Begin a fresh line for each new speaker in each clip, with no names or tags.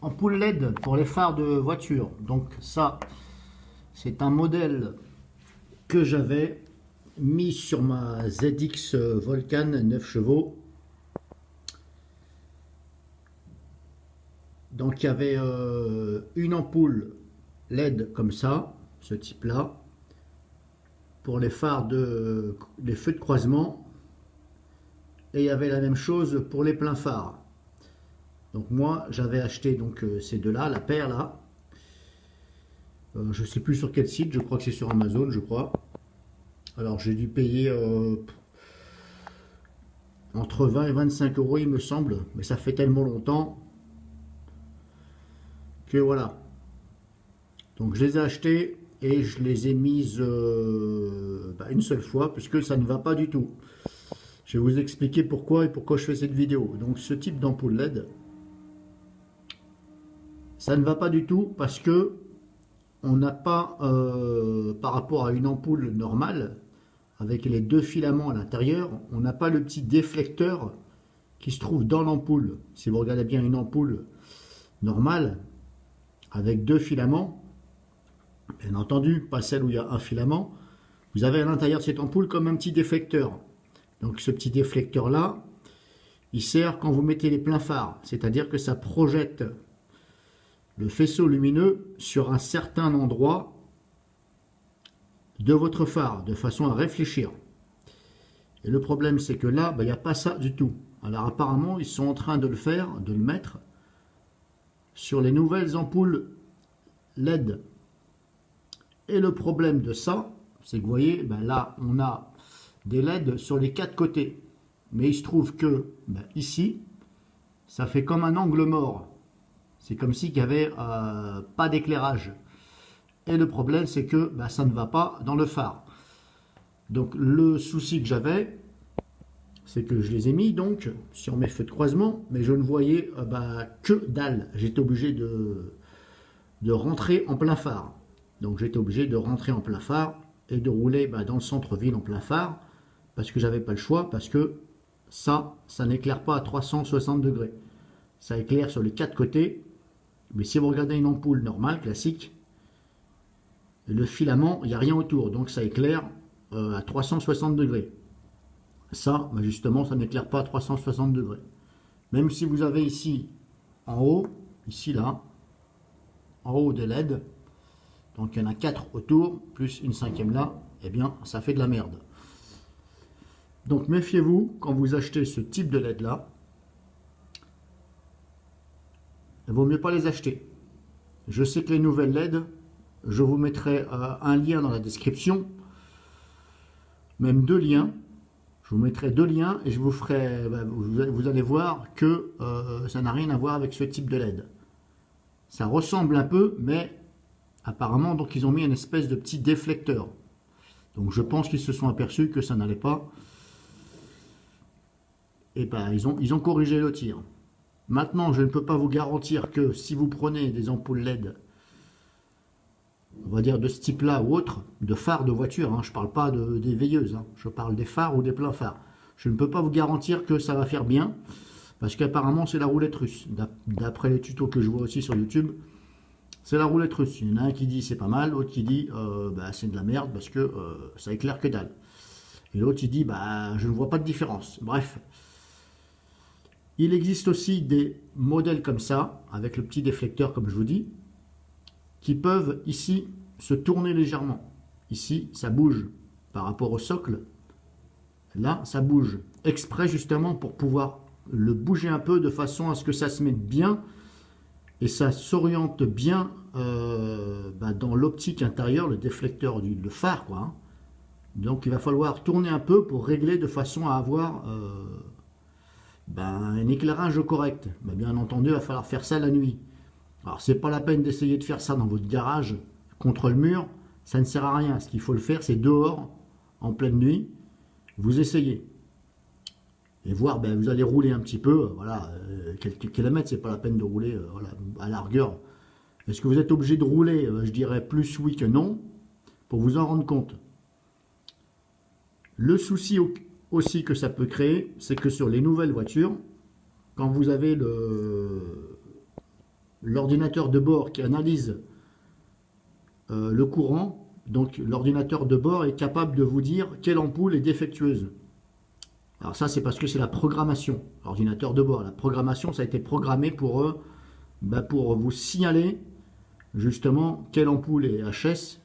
ampoule LED pour les phares de voiture. Donc ça, c'est un modèle que j'avais mis sur ma ZX Volcan 9 chevaux. Donc il y avait une ampoule LED comme ça, ce type là, pour les phares les feux de croisement, et il y avait la même chose pour les pleins phares. Donc moi j'avais acheté donc ces deux là, la paire là. Je sais plus sur quel site, je crois que c'est sur Amazon, je crois. Alors j'ai dû payer entre 20 et 25 euros il me semble, mais ça fait tellement longtemps que voilà. Donc je les ai achetés et je les ai mises une seule fois puisque ça ne va pas du tout. Je vais vous expliquer pourquoi et pourquoi je fais cette vidéo. Donc ce type d'ampoule LED, ça ne va pas du tout parce que on n'a pas, par rapport à une ampoule normale, avec les deux filaments à l'intérieur, on n'a pas le petit déflecteur qui se trouve dans l'ampoule. Si vous regardez bien une ampoule normale, avec deux filaments, bien entendu, pas celle où il y a un filament, vous avez à l'intérieur de cette ampoule comme un petit déflecteur. Donc ce petit déflecteur là, il sert quand vous mettez les pleins phares, c'est-à-dire que ça projette le faisceau lumineux sur un certain endroit de votre phare, de façon à réfléchir. Et le problème c'est que là, il n'y a pas ça du tout. Alors apparemment, ils sont en train de le faire, de le mettre sur les nouvelles ampoules LED. Et le problème de ça, c'est que vous voyez, là, on a des LED sur les quatre côtés. Mais il se trouve que, ici, ça fait comme un angle mort. C'est comme s'il n'y avait pas d'éclairage. Et le problème, c'est que ça ne va pas dans le phare. Donc le souci que j'avais, c'est que je les ai mis donc sur mes feux de croisement, mais je ne voyais que dalle. J'étais obligé de rentrer en plein phare. Donc j'étais obligé de rentrer en plein phare et de rouler dans le centre-ville en plein phare, parce que j'avais pas le choix, parce que ça n'éclaire pas à 360 degrés. Ça éclaire sur les quatre côtés. Mais si vous regardez une ampoule normale, classique, le filament, il n'y a rien autour, donc ça éclaire à 360 degrés. Ça, justement, ça n'éclaire pas à 360 degrés. Même si vous avez ici, en haut, ici là, en haut des LED, donc il y en a 4 autour, plus une cinquième là, eh bien, ça fait de la merde. Donc méfiez-vous quand vous achetez ce type de LED là. Il vaut mieux pas les acheter. Je sais que les nouvelles LED, je vous mettrai un lien dans la description, même deux liens. Je vous mettrai deux liens et je vous ferai, vous allez voir que ça n'a rien à voir avec ce type de LED. Ça ressemble un peu, mais apparemment donc ils ont mis une espèce de petit déflecteur. Donc je pense qu'ils se sont aperçus que ça n'allait pas. Et ils ont corrigé le tir. Maintenant, je ne peux pas vous garantir que si vous prenez des ampoules LED, on va dire de ce type-là ou autre, de phares de voiture, je ne parle pas des veilleuses, je parle des phares ou des pleins phares, je ne peux pas vous garantir que ça va faire bien, parce qu'apparemment c'est la roulette russe. D'après les tutos que je vois aussi sur YouTube, c'est la roulette russe. Il y en a un qui dit c'est pas mal, l'autre qui dit c'est de la merde parce que ça éclaire que dalle. Et l'autre il dit je ne vois pas de différence. Bref. Il existe aussi des modèles comme ça, avec le petit déflecteur comme je vous dis, qui peuvent ici se tourner légèrement. Ici, ça bouge par rapport au socle. Là, ça bouge exprès justement pour pouvoir le bouger un peu de façon à ce que ça se mette bien et ça s'oriente bien dans l'optique intérieure, le déflecteur le phare, quoi. Donc il va falloir tourner un peu pour régler de façon à avoir un éclairage correct. Bien entendu, il va falloir faire ça la nuit. Alors c'est pas la peine d'essayer de faire ça dans votre garage contre le mur, ça ne sert à rien. Ce qu'il faut le faire, c'est dehors, en pleine nuit, vous essayez. Et voir, vous allez rouler un petit peu, quelques kilomètres, c'est pas la peine de rouler à largeur. Est-ce que vous êtes obligé de rouler? Je dirais plus oui que non, pour vous en rendre compte. Le souci aussi que ça peut créer, c'est que sur les nouvelles voitures, quand vous avez l'ordinateur de bord qui analyse le courant, donc l'ordinateur de bord est capable de vous dire quelle ampoule est défectueuse. Alors ça, c'est parce que c'est la programmation, l'ordinateur de bord. La programmation, ça a été programmé pour vous signaler justement quelle ampoule est HS.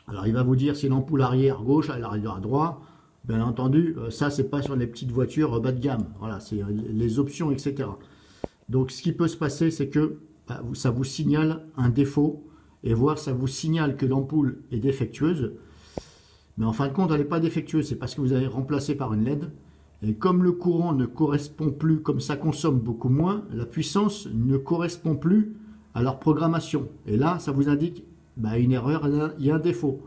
Alors il va vous dire si l'ampoule arrière gauche, arrière droit. Bien entendu, ça c'est pas sur les petites voitures bas de gamme. Voilà, c'est les options, etc. Donc ce qui peut se passer, c'est que ça vous signale un défaut, et voire ça vous signale que l'ampoule est défectueuse. Mais en fin de compte, elle n'est pas défectueuse, c'est parce que vous avez remplacé par une LED. Et comme le courant ne correspond plus, comme ça consomme beaucoup moins, la puissance ne correspond plus à leur programmation. Et là, ça vous indique une erreur, il y a un défaut.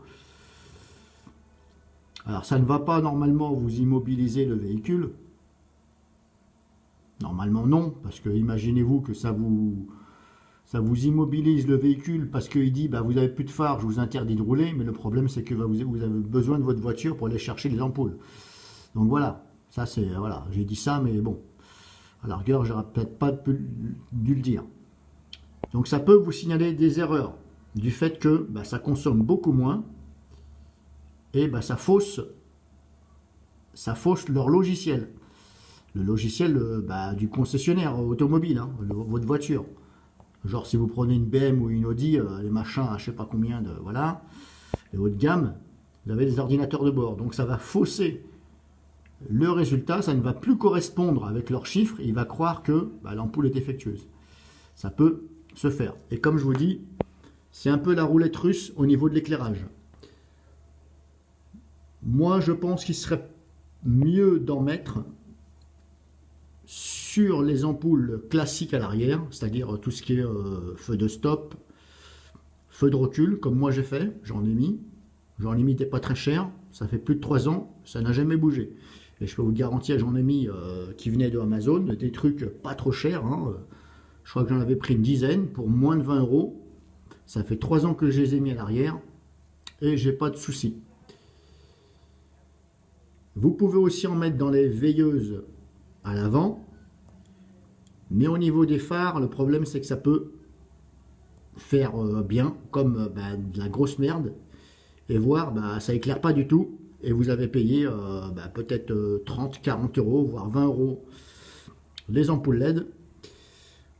Alors ça ne va pas normalement vous immobiliser le véhicule. Normalement non, parce que imaginez-vous que ça vous immobilise le véhicule parce qu'il dit vous n'avez plus de phare, je vous interdis de rouler, mais le problème c'est que vous avez besoin de votre voiture pour aller chercher les ampoules. Donc voilà, ça c'est, voilà, j'ai dit ça, mais bon, à la rigueur, j'aurais peut-être pas dû le dire. Donc ça peut vous signaler des erreurs du fait que ça consomme beaucoup moins et ça fausse leur logiciel. Le logiciel du concessionnaire automobile, hein, votre voiture. Genre si vous prenez une BM ou une Audi, les machins à je sais pas combien de voilà, les haut de gamme, vous avez des ordinateurs de bord. Donc ça va fausser le résultat, ça ne va plus correspondre avec leurs chiffres, et il va croire que l'ampoule est défectueuse. Ça peut se faire. Et comme je vous dis, c'est un peu la roulette russe au niveau de l'éclairage. Moi je pense qu'il serait mieux d'en mettre sur les ampoules classiques à l'arrière, c'est-à-dire tout ce qui est feu de stop, feu de recul, comme moi j'ai fait, j'en ai mis des pas très chers, ça fait plus de 3 ans, ça n'a jamais bougé. Et je peux vous garantir, j'en ai mis qui venaient de Amazon, des trucs pas trop chers, hein, je crois que j'en avais pris une dizaine pour moins de 20 €. Ça fait 3 ans que je les ai mis à l'arrière et j'ai pas de soucis. Vous pouvez aussi en mettre dans les veilleuses à l'avant, mais au niveau des phares, le problème c'est que ça peut faire bien comme de la grosse merde, et voir ça éclaire pas du tout, et vous avez payé peut-être 30, 40 €, voire 20 € les ampoules LED.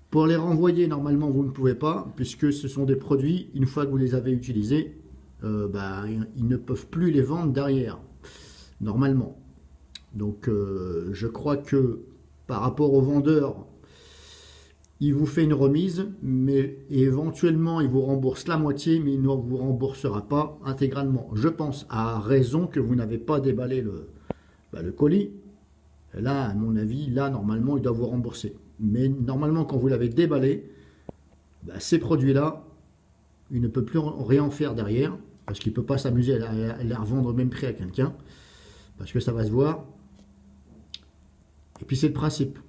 Pour les renvoyer, normalement vous ne pouvez pas, puisque ce sont des produits, une fois que vous les avez utilisés, ils ne peuvent plus les vendre derrière, normalement. Donc je crois que par rapport au vendeur, il vous fait une remise, mais éventuellement il vous rembourse la moitié, mais il ne vous remboursera pas intégralement. Je pense, à raison que vous n'avez pas déballé le colis. Et là, à mon avis, là normalement il doit vous rembourser. Mais normalement, quand vous l'avez déballé, ces produits-là, il ne peut plus rien en faire derrière, parce qu'il ne peut pas s'amuser à les revendre au même prix à quelqu'un, parce que ça va se voir. Et puis c'est le principe.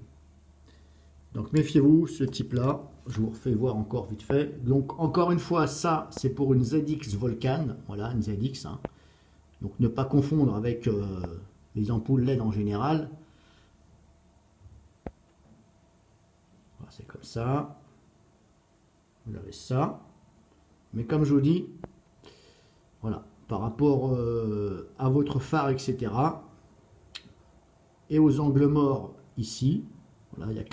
Donc méfiez-vous, ce type-là, je vous refais voir encore vite fait. Donc encore une fois, ça c'est pour une ZX Volcan, voilà une ZX. Hein. Donc ne pas confondre avec les ampoules LED en général. Voilà, c'est comme ça. Vous avez ça. Mais comme je vous dis, voilà, par rapport à votre phare, etc. Et aux angles morts ici. Voilà, il y a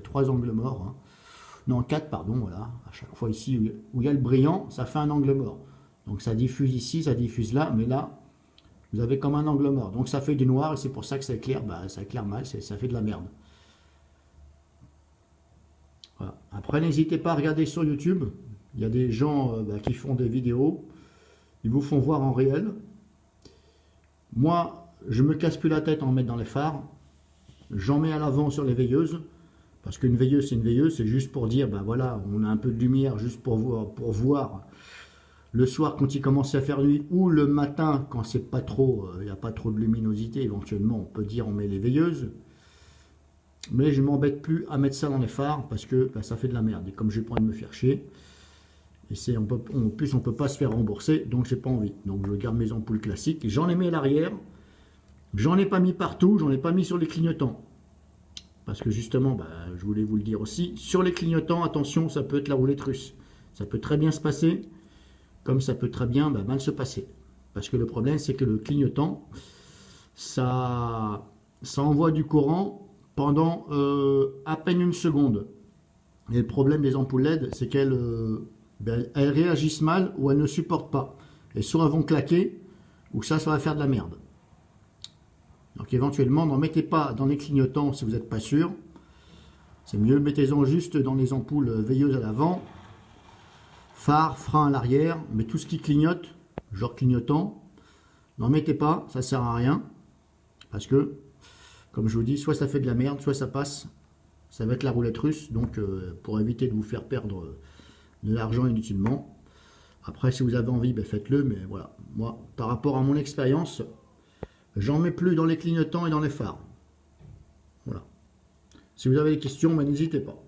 3 angles morts. Hein. Non, 4, pardon, voilà. À chaque fois ici où il y a le brillant, ça fait un angle mort. Donc ça diffuse ici, ça diffuse là, mais là, vous avez comme un angle mort. Donc ça fait du noir et c'est pour ça que ça éclaire, ça éclaire mal, ça fait de la merde. Voilà. Après, n'hésitez pas à regarder sur YouTube. Il y a des gens qui font des vidéos. Ils vous font voir en réel. Moi, je me casse plus la tête en mettre dans les phares. J'en mets à l'avant sur les veilleuses, parce qu'une veilleuse c'est une veilleuse, c'est juste pour dire, voilà, on a un peu de lumière juste pour voir le soir quand il commence à faire nuit, ou le matin quand c'est pas trop, il n'y a pas trop de luminosité, éventuellement on peut dire on met les veilleuses, mais je m'embête plus à mettre ça dans les phares, parce que ça fait de la merde, et comme j'ai pas envie de me faire chier, et en plus on peut pas se faire rembourser, donc j'ai pas envie, donc je garde mes ampoules classiques, j'en ai mis à l'arrière. J'en ai pas mis partout, j'en ai pas mis sur les clignotants. Parce que justement, bah, je voulais vous le dire aussi, sur les clignotants, attention, ça peut être la roulette russe. Ça peut très bien se passer, comme ça peut très bien mal se passer. Parce que le problème, c'est que le clignotant, ça envoie du courant pendant à peine une seconde. Et le problème des ampoules LED, c'est elles réagissent mal ou elles ne supportent pas. Et soit elles vont claquer, ou ça va faire de la merde. Donc éventuellement, n'en mettez pas dans les clignotants si vous n'êtes pas sûr. C'est mieux, mettez-en juste dans les ampoules veilleuses à l'avant, phare, frein à l'arrière, mais tout ce qui clignote, genre clignotant, n'en mettez pas, ça sert à rien. Parce que, comme je vous dis, soit ça fait de la merde, soit ça passe. Ça va être la roulette russe, donc pour éviter de vous faire perdre de l'argent inutilement. Après, si vous avez envie, faites-le, mais voilà. Moi, par rapport à mon expérience, j'en mets plus dans les clignotants et dans les phares. Voilà. Si vous avez des questions, n'hésitez pas.